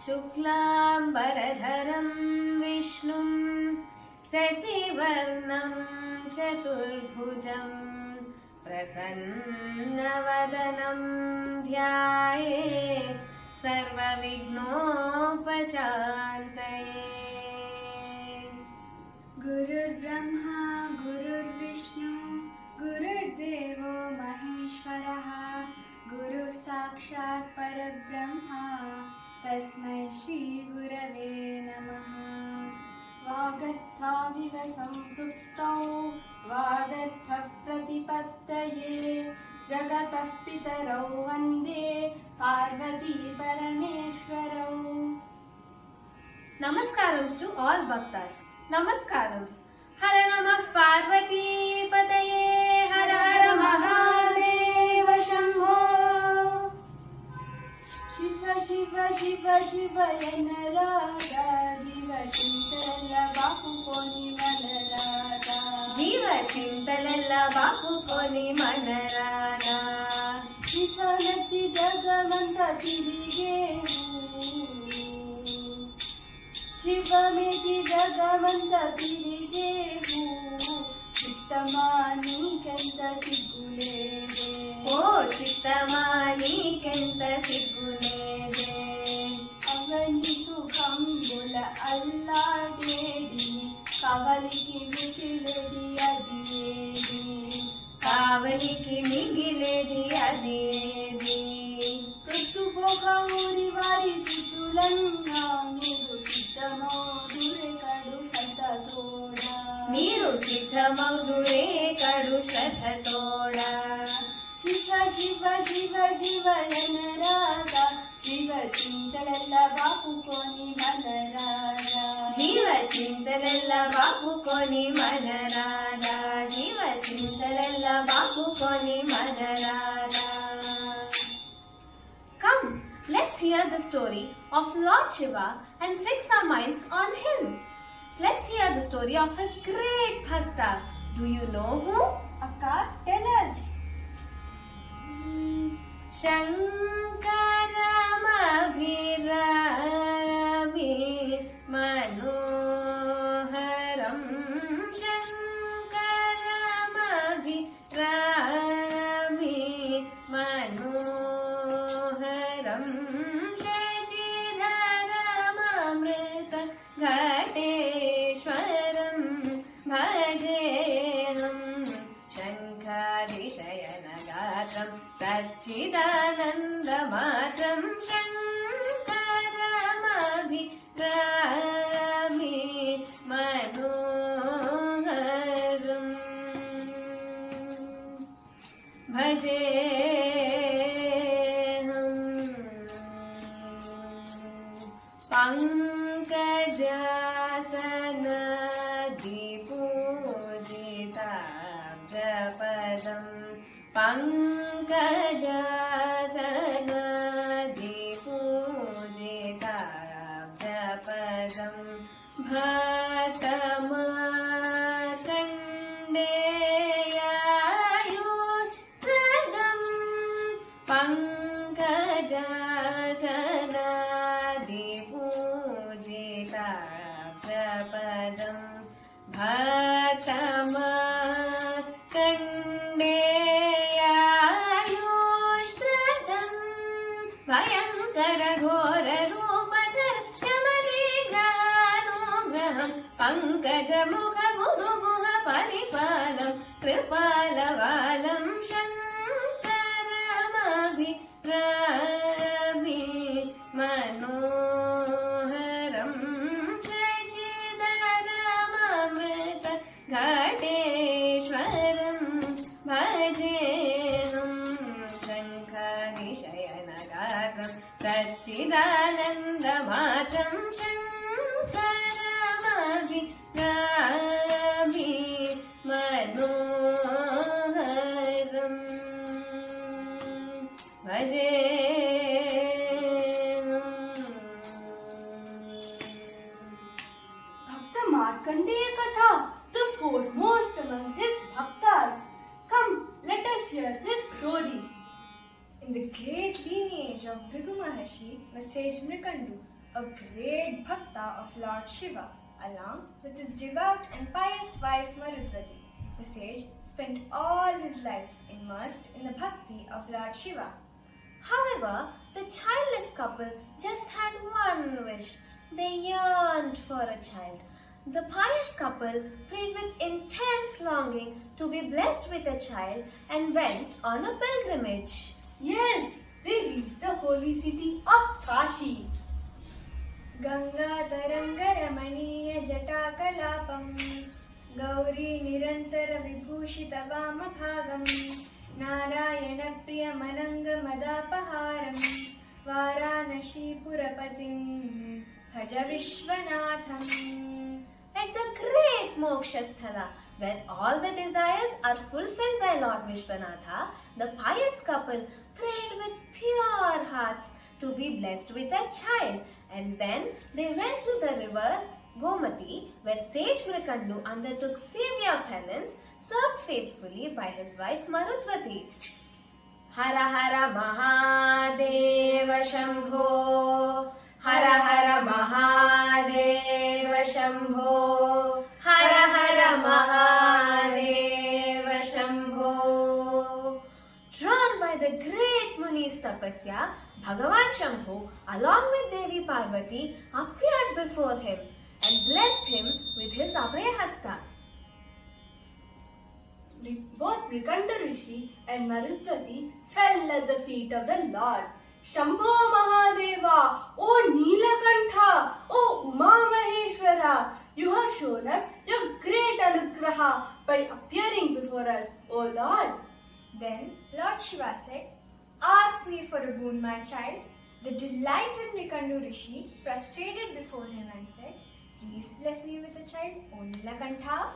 शुक्लाम्बरधरं विष्णुं शशिवर्णं चतुर्भुजं प्रसन्नवदनं ध्यायेत् सर्वविघ्नोपशान्तये। गुरुर्ब्रह्मा गुरुर्विष्णु गुरुर्देवो महेश्वरः गुरुः साक्षात् परब्रह्मा तस्मै श्री गुरवे नमः। वागर्थाविव सम्पृक्तौ वागर्थः प्रतिपत्तये जगतः पितरौ वन्दे Parvati परमेश्वरौ। Namaskarams to all Bhaktas. Namaskarams. Hara Namah Parvati Pataye. Hara Hara Mahadeva Shambho. Shiva Shiva Shiva Shiva Yanarada Jiva Chintala Bapu Koni Manarada Jiva Chintala Bapu Koni Manarada Shiva Nati Jagamanta Tirigevu Shivameti Jagamanta Tirigevu Chittamani Kenta Sigulede Oh Chittamani Kenta Sigulede Avani Sukhambula Alladedi Kavaliki Mikiledi Adiyedi Kavaliki Mikiledi Adiyedi Pratuboga Uri Vari Situlanga Miru Siddhamavdure Kadu Shatatoda Miru Siddhamavdure Kadu Shatatoda Shiva Shiva Shiva Shiva Yanarada Jiva Chintala Bapu Koni Manarada Jiva Chintala Bapu Koni Manarada Jiva Chintala Bapu Koni Manarada. Come, let's hear the story of Lord Shiva and fix our minds on him. Let's hear the story of his great Bhakta. Do you know who? Akka, tell us. Shankaramabhirami manoharam Shankaramabhirami manoharam Shashidharamamrita Ghateshwaram bhajeham Shankadishayanagatam Satchidanandamatam Shankaramabhirami manoharam bhajeham Pankajasana Pankajasana Bhakta Markandeya Charitram Pankajasana Bhakta Markandeya Charitram Bhayankara Ghora Rupadhar Yamanigrahanugraham Pankajamukha Guru Guha Paripalam Kripalavalam Shankaramabhirami manoharam Shashidharamamrita Ghateshwaram bhajeham Shankadishayanagatam Satchidanandamatam Shankaramabhirami manoharam bhajeham. Bhakta Markandeya Katha, the foremost among his bhaktas. Come, let us hear this story. In the great lineage of Bhrigu Maharshi was sage Mrikandu, a great Bhakta of Lord Shiva, along with his devout and pious wife Marudvati. The sage spent all his life immersed in the bhakti of Lord Shiva. However, the childless couple just had one wish. They yearned for a child. The pious couple prayed with intense longing to be blessed with a child and went on a pilgrimage. Yes, they reached the holy city of Kashi. Ganga Tarangaramaniya Jatakalapam Gauri Nirantara Vibhushita Vamabhagam Narayana Priya Mananga Madapaharam Varanashi Purapatim Bhaja Vishwanatham. At the great Moksha Sthala, where all the desires are fulfilled by Lord Vishwanatha, the pious couple prayed with pure hearts to be blessed with a child, and then they went to the river Gomati, where sage Mrikandu undertook severe penance, served faithfully by his wife Marudvati. Hara Hara Mahadeva Shambho, Hara Hara Mahadeva Shambho, Hara Hara Mahadeva Shambho. Drawn by the great Muni's tapasya, Bhagavan Shambhu, along with Devi Parvati, appeared before him and blessed him with his Abhayahasta. Both Mrikandu Rishi and Marudvati fell at the feet of the Lord. Shambho Mahadeva, O Neelakantha, O Uma Maheshwara, you have shown us your great anugraha by appearing before us, O Lord. Then Lord Shiva said, ask me for a boon, my child. The delighted Mrikandu Rishi prostrated before him and said, please bless me with a child, O Neelakantha.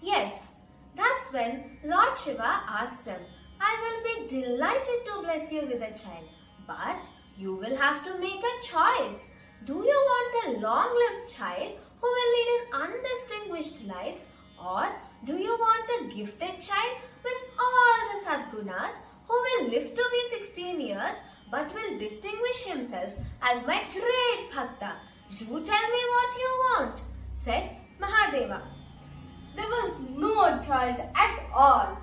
Yes, that's when Lord Shiva asked them, I will be delighted to bless you with a child, but you will have to make a choice. Do you want a long-lived child who will lead an undistinguished life, or do you want a gifted child with all the sadgunas who will live to be 16 years but will distinguish himself as my great Bhakta? Do tell me what you want, said Mahadeva. There was no choice at all.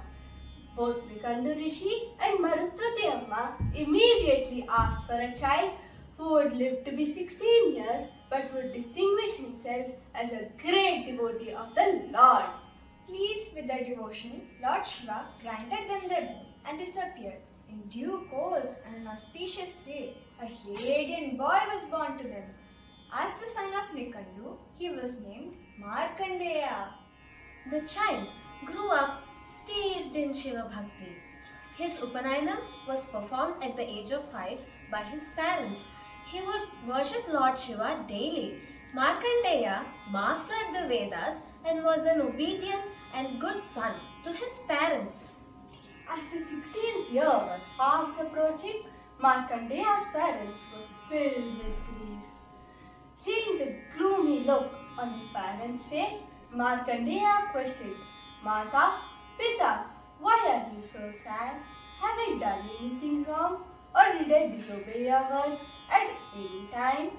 Both Mrikandu Rishi and Marudvati Amma immediately asked for a child who would live to be 16 years but would distinguish himself as a great devotee of the Lord. Pleased with their devotion, Lord Shiva granted them their boon and disappeared. In due course, on an auspicious day, a radiant boy was born to them. As the son of Mrikandu, he was named Markandeya. The child grew up steeped in Shiva Bhakti. His Upanayana was performed at the age of 5 by his parents. He would worship Lord Shiva daily. Markandeya mastered the Vedas and was an obedient and good son to his parents. As the 16th year was fast approaching, Markandeya's parents were filled with grief. Seeing the gloomy look on his parents' face, Markandeya questioned, Mata, Pita, why are you so sad? Have I done anything wrong, or did I disobey your words at any time?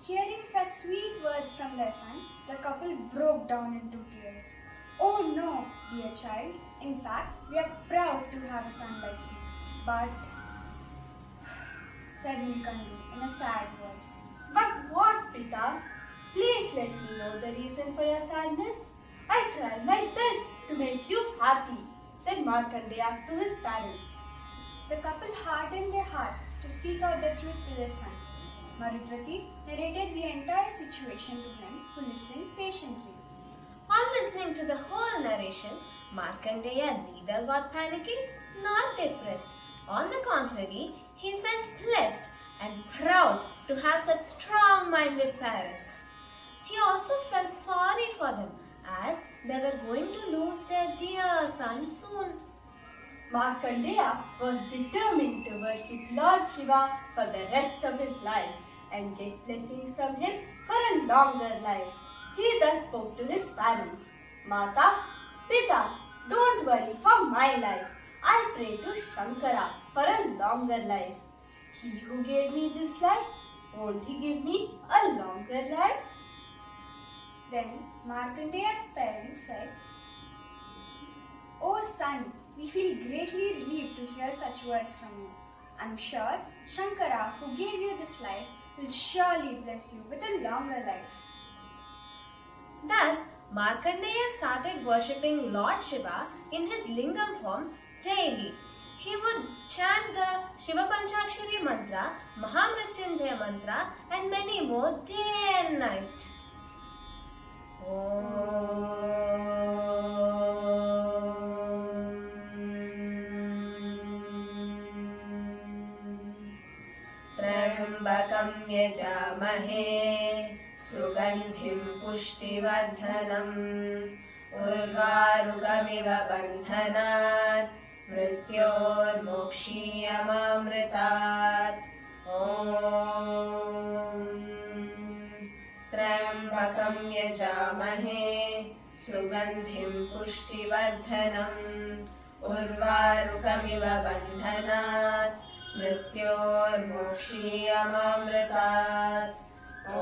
Hearing such sweet words from their son, the couple broke down into tears. Oh no, dear child. In fact, we are proud to have a son like you. But, said Mrikandu in a sad voice. But what, Pita? Please let me know the reason for your sadness. I tried my best to make you happy, said Markandeya to his parents. The couple hardened their hearts to speak out the truth to their son. Marudvati narrated the entire situation to him, who listened patiently. On listening to the whole narration, Markandeya neither got panicky nor depressed. On the contrary, he felt blessed and proud to have such strong-minded parents. He also felt sorry for them, as they were going to lose their dear son soon. Markandeya was determined to worship Lord Shiva for the rest of his life and get blessings from him for a longer life. He thus spoke to his parents, Mata, Pita, don't worry for my life. I'll pray to Shankara for a longer life. He who gave me this life Won't he give me a longer life? Then Markandeya's parents said, "O son, we feel greatly relieved to hear such words from you. I'm sure Shankara, who gave you this life, will surely bless you with a longer life." Thus, Markandeya started worshipping Lord Shiva in his lingam form daily. He would chant the Shiva Panchakshari mantra, Mahamrityunjaya mantra and many more day and night. त्र्यम्बकं यजामहे सुगन्धिं पुष्टिवर्धनम् उर्वारुकमिव बन्धनात् मृत्योर्मोक्षीयमामृतात् ॐ त्र्यम्बकं यजामहे सुगन्धिं पुष्टिवर्धनम् उर्वारुकमिव बन्धनात् मृत्योर्मोक्षीयमामृतात् ॐ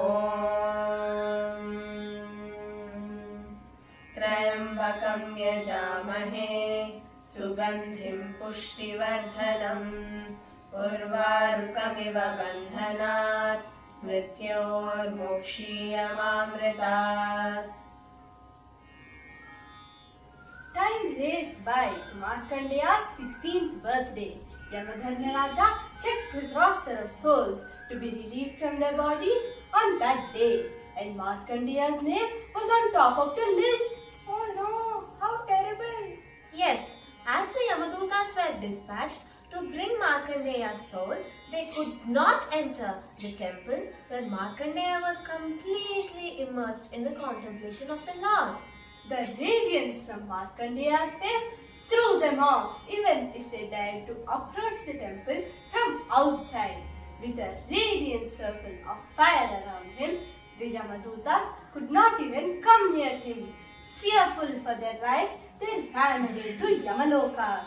त्र्यम्बकं यजामहे सुगन्धिं पुष्टिवर्धनम् उर्वारुकमिव बन्धनात् मृत्योर्मोक्षीयमामृतात्. Time raced by to Markandeya's 16th birthday. Yamadharmaraja checked his roster of souls to be relieved from their bodies on that day, and Markandeya's name was on top of the list. Oh no, how terrible! Yes, as the Yamadutas were dispatched to bring Markandeya's soul, they could not enter the temple where Markandeya was completely immersed in the contemplation of the Lord. The radiance from Markandeya's face threw them off, even if they dared to approach the temple from outside. With a radiant circle of fire around him, the Yamadutas could not even come near him. Fearful for their lives, they ran away to Yamaloka.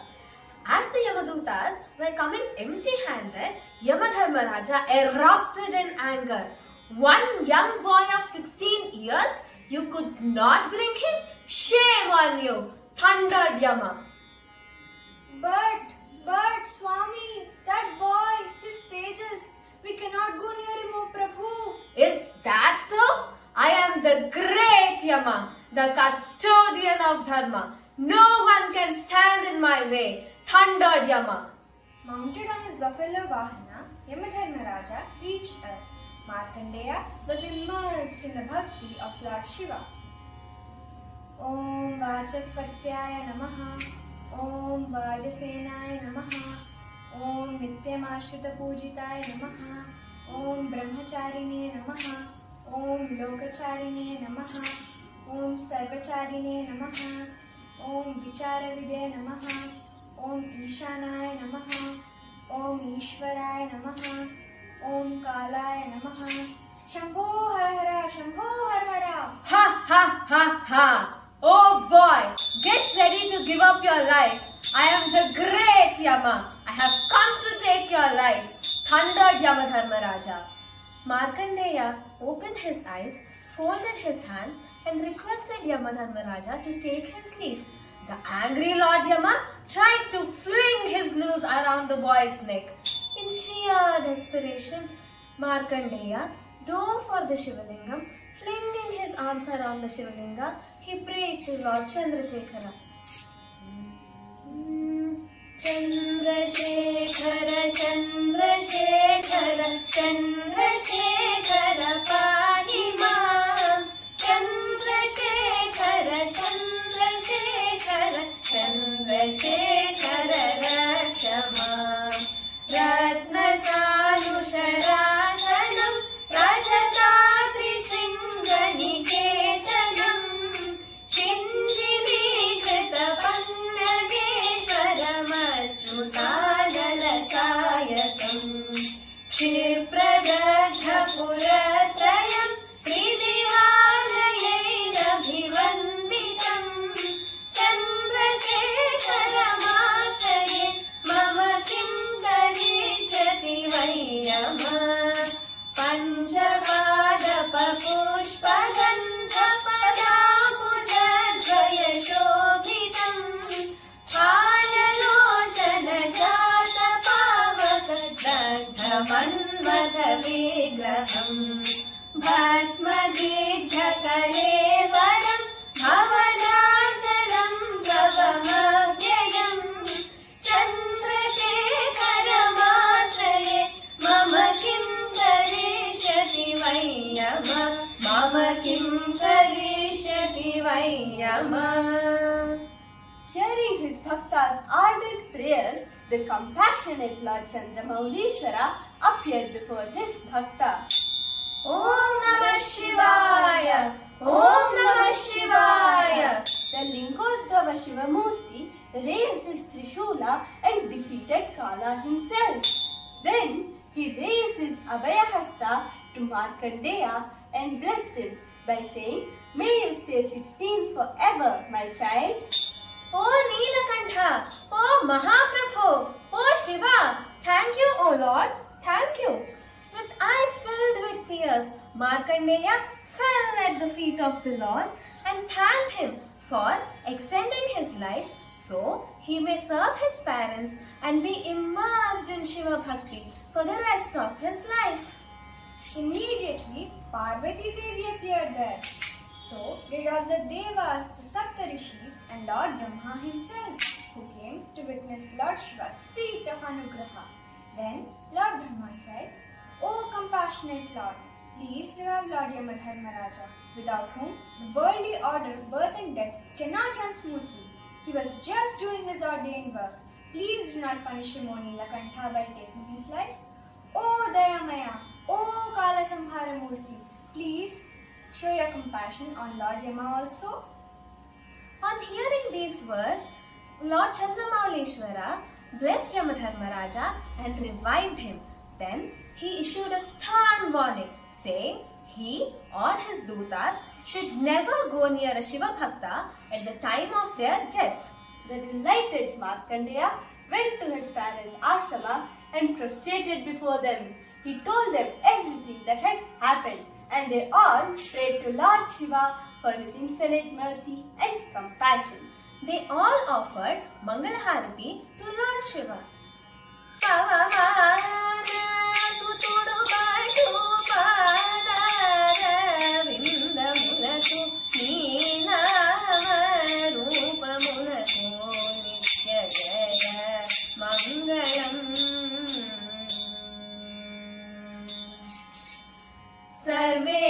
As the Yamadutas were coming empty-handed, Yamadharmaraja erupted in anger. One young boy of 16 years, you could not bring him? Shame on you! Thundered Yama. But Swami, that boy is tejas. We cannot go near him, O Prabhu. Is that so? I am the great Yama, the custodian of Dharma. No one can stand in my way. Thundered Yama. Mounted on his buffalo Vahana, Yamadharmaraja reached earth. Markandeya was immersed in the bhakti of Lord Shiva. Om Vachaspathyaya Namaha. Om Vajasenaya Namaha. Om Nityamashita Pujitaya Namaha. Om Brahmacharine Namaha. Om Lokacharine Namaha. Om Sarvacharine Namaha. Om Vicharavidya Namaha. Om Ishanaya Namaha. Om Ishwaraya Namaha. Om Kalaya Namaha. Shambho Har Hara, Shambho Har Hara. Ha ha ha ha. Oh boy, get ready to give up your life. I am the great Yama. I have come to take your life. Thundered Yamadharmaraja. Markandeya opened his eyes, folded his hands and requested Yamadharmaraja to take his leave. The angry Lord Yama tried to fling his noose around the boy's neck. In sheer desperation, Markandeya dove for the Shivalingam. Flinging his arms around the Shivalinga, he prayed to Lord Chandrasekhar. Chandrasekhar, Chandrasekhar, Chandrasekhar, pahi maam. Chandrasekhar, Chandrasekhar, Chandrasekhar, raksha maam. Rachna sanusharasanam, Rajatadri Shringaniketanam, Shindilikrita Pannageshwaram Achyutadalasayatam, Kshipradagha Puratrayam, Tridivalayairavhivanditam, Chandrasekharamashaye, Mama Kim Karishyati Vayyama, Manmath विग्रहम् भस्मदीर्घकलेवरम् भवनाशनम् भवमव्ययम् चन्द्रशेखरमाश्रये मम किं करिष्यति वै यमः मम किं करिष्यति वै यमः. Hearing his bhakta's ardent prayers, the compassionate Lord Chandramaulishwara appeared before his bhakta. Om Namah Shivaya! Om Namah Shivaya! The Lingodbhava Shivamurti raised his Trishula and defeated Kala himself. Then he raised his Abhayahasta to Markandeya and blessed him by saying, "May you stay 16 forever, my child." Oh Neelakantha! Oh Mahaprabhu! Oh Shiva! Thank you, O Lord! Thank you! With eyes filled with tears, Markandeya fell at the feet of the Lord and thanked him for extending his life so he may serve his parents and be immersed in Shiva Bhakti for the rest of his life. Immediately, Parvati Devi appeared there. So did all the Devas, the Saptarishis and Lord Brahma himself, who came to witness Lord Shiva's feat of Anugraha. Then Lord Brahma said, "O compassionate Lord, please revive Lord 𝗖𝗥𝗘𝗪, without whom the worldly order of birth and death cannot run smoothly. He was just doing his ordained work. Please do not punish him, O Neelakantha, by taking his life. O Dayamaya, O Kala Samhara Murti, please show your compassion on Lord Yama also." On hearing these words, Lord Chandramaulishwara blessed 𝗖𝗥𝗘𝗪 and revived him. Then he issued a stern warning, saying he or his dutas should never go near a Shiva Bhakta at the time of their death. The delighted Markandeya went to his parents' ashrama and prostrated before them. He told them everything that had happened, and they all prayed to Lord Shiva for his infinite mercy and compassion. They all offered Mangalharati to Lord Shiva. Survey